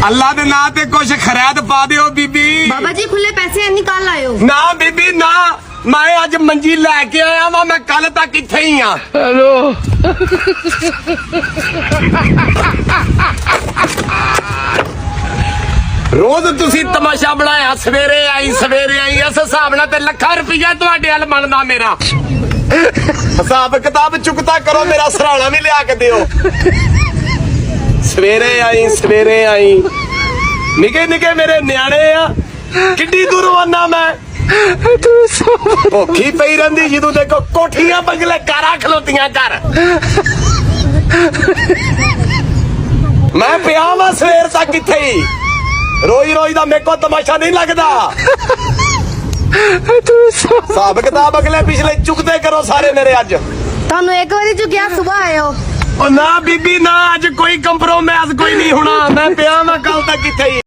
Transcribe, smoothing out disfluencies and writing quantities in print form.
अल्लाह दे नां ते कुछ खरैद पा दियो बीबी। बाबा जी खुले पैसे निकाल आयो। ना बीबी ना, मैं अज मंजी लैके आया वा, मैं कल तक इत्थे ही हाँ। हेलो रोज तुसी तमाशा बनाया, सवेरे आई इस हिसाब नाल ते लाखां रुपया तुहाडे हल बनदा मेरा। हिसाब किताब चुकता करो, मेरा सराहना भी लिया के दियो। सवेरे आई निके निके मेरे न्याणे आ, किड्डी दूरों आना मैं। भुखी पई रहिंदी जदों देखो, कोठियां बंगले कारां खलोतियां कर। मैं पिया वा सवेर तक इत्थे ही, रोज दा मेरे को तमाशा नहीं लगदा। हिसाब किताब अगले पिछले चुकते करो सारे मेरे अज। ਤੁਹਾਨੂੰ ਇੱਕ ਵਾਰੀ ਚੁੱਕਿਆ ਸੁਬਾਹ ਆਇਓ। ओ ना बीबी ना, अज कोई कंप्रोमाइज कोई नहीं होना, मैं पिया वा कल तक इत्थे ही।